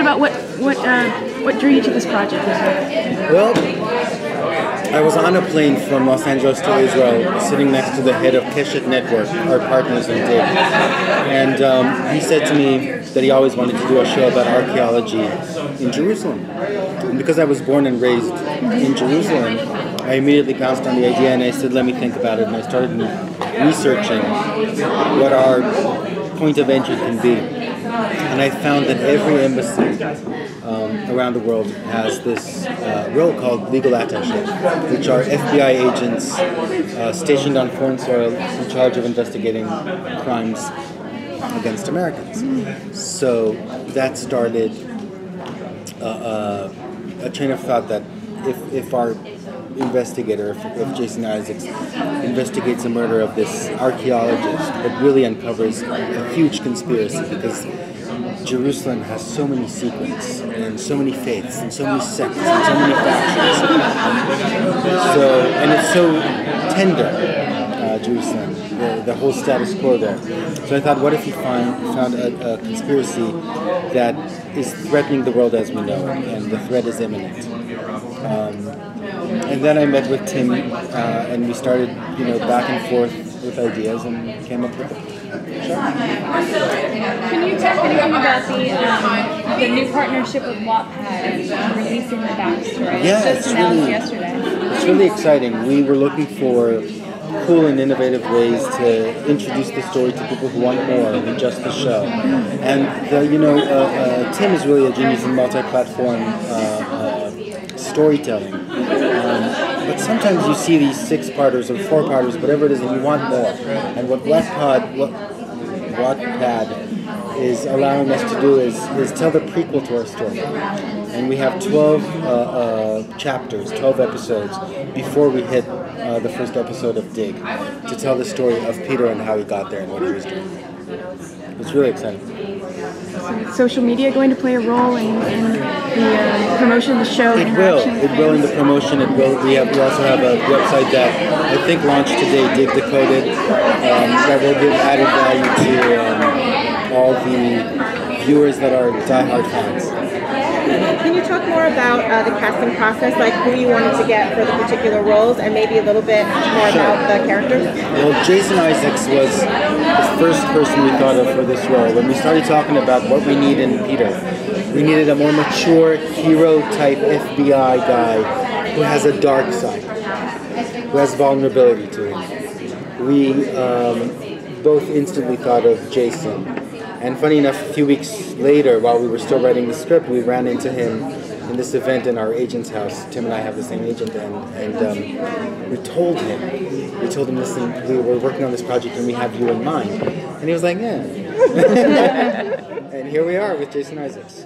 about what drew you to this project? Well, I was on a plane from Los Angeles to Israel, sitting next to the head of Keshet Network, our partners in DIG. And he said to me that he always wanted to do a show about archaeology in Jerusalem. And because I was born and raised in Jerusalem, I immediately pounced on the idea and I said, let me think about it. And I started researching what our point of entry can be. And I found that every embassy around the world has this role called legal attaché, which are FBI agents stationed on foreign soil in charge of investigating crimes against Americans. So that started a train of thought that if our investigator, if Jason Isaacs investigates the murder of this archaeologist, it really uncovers a huge conspiracy, because Jerusalem has so many secrets and so many faiths and so many sects and so many factions. And it's so tender, Jerusalem, the whole status quo there. So I thought, what if you found a conspiracy that is threatening the world as we know it, and the threat is imminent. And then I met with Tim, and we started, back and forth with ideas, and came up with it. Sure. Can you talk anything about the new partnership with Wattpad and releasing the backstory? Yeah, Just announced yesterday. It's really exciting. We were looking for cool and innovative ways to introduce the story to people who want more than just the show. And Tim is really a genius in multi-platform storytelling. But sometimes you see these 6-parters or 4-parters, whatever it is, and you want more. And what Wattpad is allowing us to do is tell the prequel to our story. And we have 12 chapters, 12 episodes, before we hit the first episode of Dig, to tell the story of Peter and how he got there and what he was doing. It's really exciting. So is social media going to play a role in the promotion of the show? It will in the promotion. It will. We also have a website that I think launched today, Dig Decoded, that will give added value to all the viewers that are diehard fans. Can you talk more about the casting process, like who you wanted to get for the particular roles, and maybe a little bit more about the characters? Well, Jason Isaacs was the first person we thought of for this role. When we started talking about what we need in Peter, we needed a more mature, hero-type FBI guy who has a dark side, who has vulnerability to him. We both instantly thought of Jason. And funny enough, a few weeks later, while we were still writing the script, we ran into him in this event in our agent's house. Tim and I have the same agent, and we told him, listen, we were working on this project and we have you in mind. And he was like, yeah. And here we are with Jason Isaacs.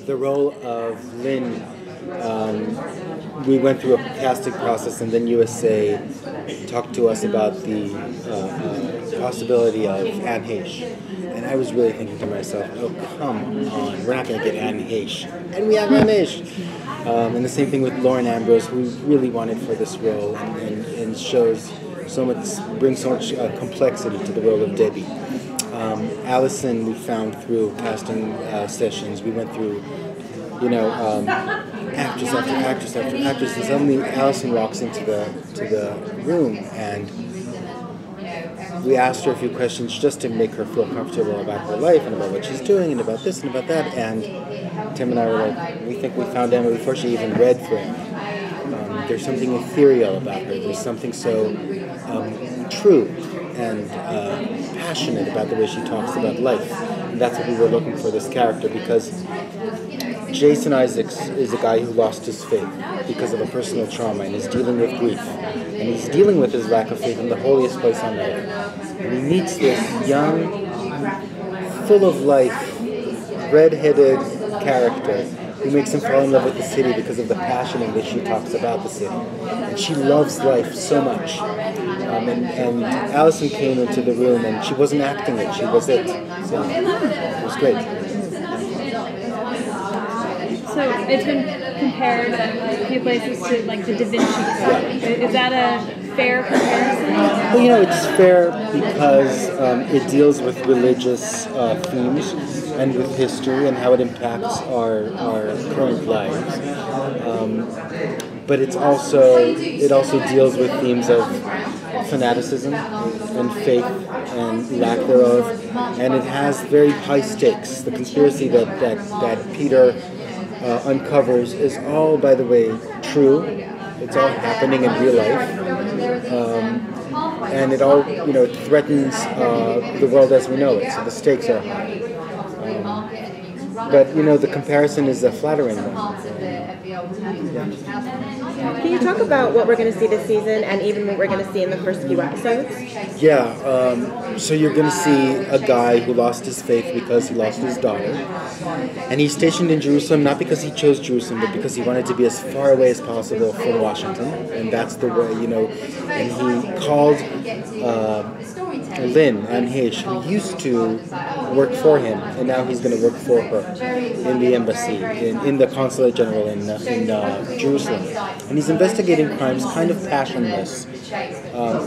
The role of Lynn, we went through a casting process, and then USA talked to us about the possibility of Anne Heche. And I was really thinking to myself, oh, come on, we're not going to get Anne Heche. And we have Anne Heche. And the same thing with Lauren Ambrose, who we really wanted for this role, and shows so much, brings so much complexity to the role of Debbie. Allison we found through casting sessions. We went through, actress after actress after actress, and suddenly Allison walks into the room, and we asked her a few questions just to make her feel comfortable about her life and about what she's doing and about this and about that. And Tim and I were like, we think we found Emma before she even read for him. There's something ethereal about her. There's something so true and passionate about the way she talks about life. And that's what we were looking for this character, because Jason Isaacs is a guy who lost his faith because of a personal trauma and is dealing with grief. And he's dealing with his lack of faith in the holiest place on earth. And he meets this young, full of life, red-headed character who makes him fall in love with the city because of the passion in which she talks about the city. And she loves life so much. And Allison came into the room and she wasn't acting it, she was it. So it was great. So it's been compared a few places to like the Da Vinci Code. Is that a fair comparison? Well, it's fair because it deals with religious themes and with history and how it impacts our current lives. But it also deals with themes of fanaticism and faith and lack thereof, and it has very high stakes. The conspiracy that Peter uncovers is all, by the way, true. It's all happening in real life, and it all it threatens the world as we know it. So the stakes are high. But the comparison is a flattering one. Can you talk about what we're going to see this season and even what we're going to see in the first few episodes? Yeah, so you're going to see a guy who lost his faith because he lost his daughter. And he's stationed in Jerusalem, not because he chose Jerusalem, but because he wanted to be as far away as possible from Washington. And that's the way, and he called Lynn Anhesh, who used to work for him, and now he's going to work for her in the embassy, in the consulate general in Jerusalem. And he's investigating crimes kind of passionless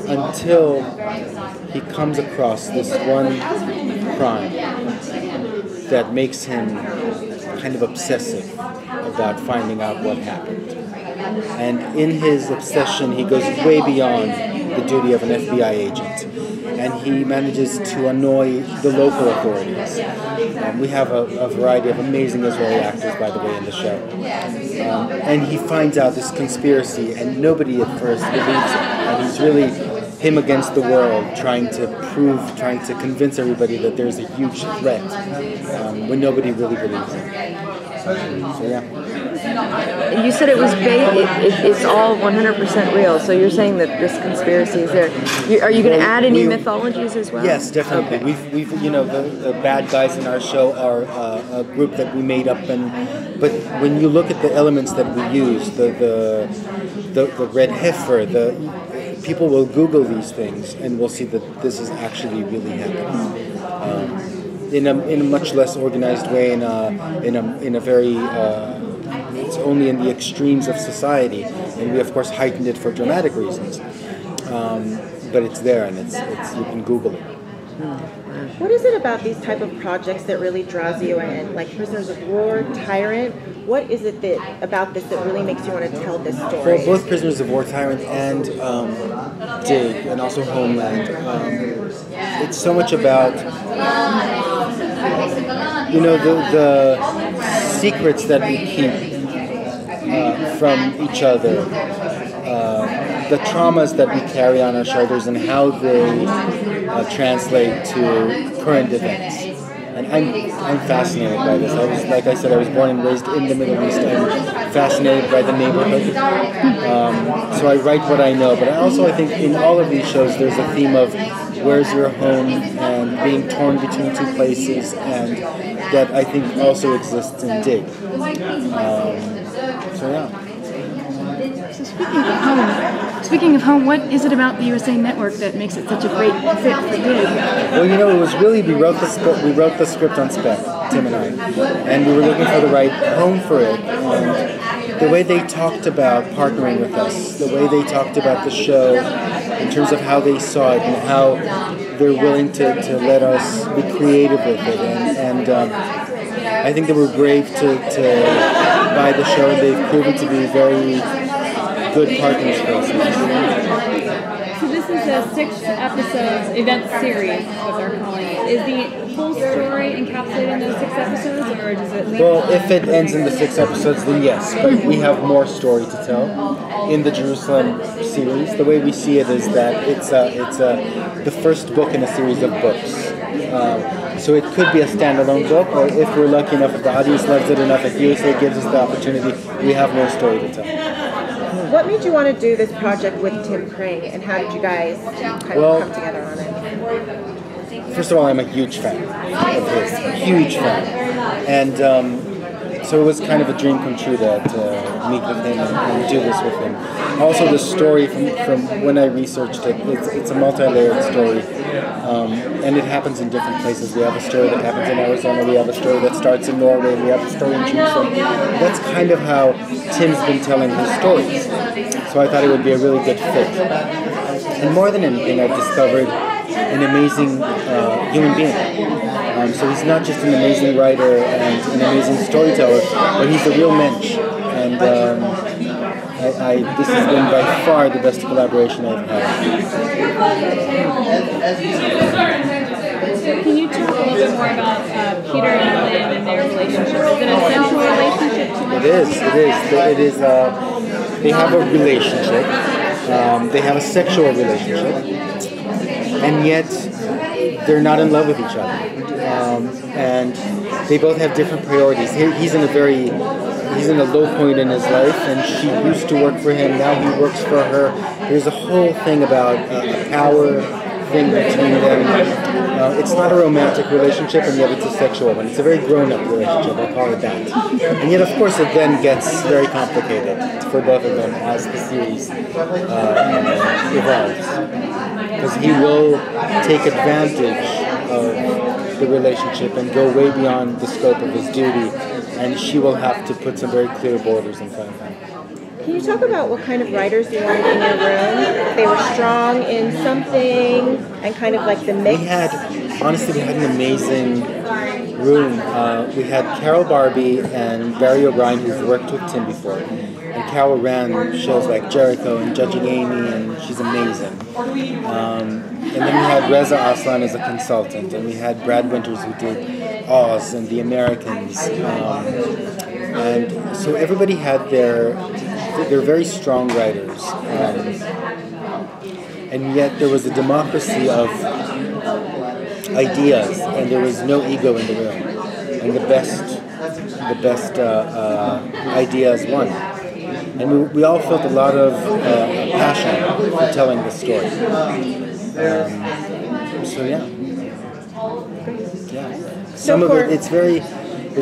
until he comes across this one crime that makes him kind of obsessive about finding out what happened. And in his obsession, he goes way beyond the duty of an FBI agent. And he manages to annoy the local authorities. We have a variety of amazing Israeli actors, by the way, in the show. And he finds out this conspiracy, and nobody at first believes it. And he's really him against the world, trying to convince everybody that there's a huge threat when nobody really believes it. So yeah. You said it was it's all 100% real. So you're saying that this conspiracy is there. Are you going to add any mythologies as well? Yes, definitely. Okay. We've the bad guys in our show are a group that we made up, but when you look at the elements that we use, the red heifer, people will Google these things and will see that this is actually really happening. In a much less organized way, in a very it's only in the extremes of society, and we of course heightened it for dramatic reasons. But it's there, and it's you can Google it. What is it about these type of projects that really draws you in? Like Prisoners of War, Tyrant. What is it about this that really makes you want to tell this story? Well, both Prisoners of War, Tyrant, and Dig, and also Homeland. It's so much about the secrets that we keep from each other, the traumas that we carry on our shoulders, and how they translate to current events. And I'm fascinated by this. Like I said, I was born and raised in the Middle East. I'm fascinated by the neighborhood. So I write what I know. But I think in all of these shows, there's a theme of where's your home and being torn between two places, and that I think also exists in Dig. So yeah. So speaking of home, what is it about the USA Network that makes it such a great fit for Dig? Well, it was really we wrote the script on spec, Tim and I, and we were looking for the right home for it. And the way they talked about partnering with us, the way they talked about the show, in terms of how they saw it and how they're willing to let us be creative with it, and I think they were brave to buy the show, and they've proven to be very good partners for us. So this is a 6-episode event series, what they're calling it. Is the full story encapsulated in those 6 episodes, or does it leave? Well, if it ends in the 6 episodes, then yes, but we have more story to tell in the Jerusalem series. The way we see it is that it's the first book in a series of books. So it could be a standalone book, or if we're lucky enough, if the audience loves it enough, if USA gives us the opportunity, we have more story to tell. What made you want to do this project with Tim Crane, and how did you guys kind of come together on it? First of all, I'm a huge fan of his, huge fan. And so it was kind of a dream come true to meet with him and do this with him. Also, the story from when I researched it, it's a multi-layered story. And it happens in different places. We have a story that happens in Arizona, we have a story that starts in Norway, we have a story in Jerusalem. That's kind of how Tim's been telling his stories. So I thought it would be a really good fit. And more than anything, I've discovered an amazing human being. So he's not just an amazing writer and an amazing storyteller, but he's a real mensch. And this has been by far the best collaboration I've had. Can you talk a little bit more about Peter and Lynn and their relationship? Is it a sensual relationship? It is. They have a relationship. They have a sexual relationship, and yet they're not in love with each other. And they both have different priorities. He's in a low point in his life, and she used to work for him. Now he works for her. There's a whole thing about a power thing between them. It's not a romantic relationship, and yet it's a sexual one. It's a very grown-up relationship, I'll call it that. And yet, of course, it then gets very complicated for both of them as the series evolves. Because he will take advantage of the relationship and go way beyond the scope of his duty, and she will have to put some very clear borders in front of him. Can you talk about what kind of writers you wanted in your room? They were strong in something, and kind of like the mix. We had an amazing room. We had Carol Barbie and Barry O'Brien, who's worked with Tim before. And Carol ran shows like Jericho and Judging Amy, and she's amazing. And then we had Reza Aslan as a consultant, and we had Brad Winters, who did Oz and The Americans. And so everybody had they're very strong writers. And yet there was a democracy of ideas, and there was no ego in the room. And the best ideas won. And we all felt a lot of passion for telling the story. Some of it, it's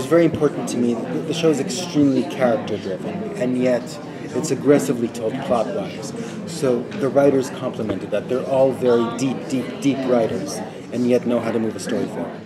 very important to me. The show is extremely character driven, and yet it's aggressively told plot-wise. So the writers complemented that. They're all very deep writers, and yet know how to move a story forward.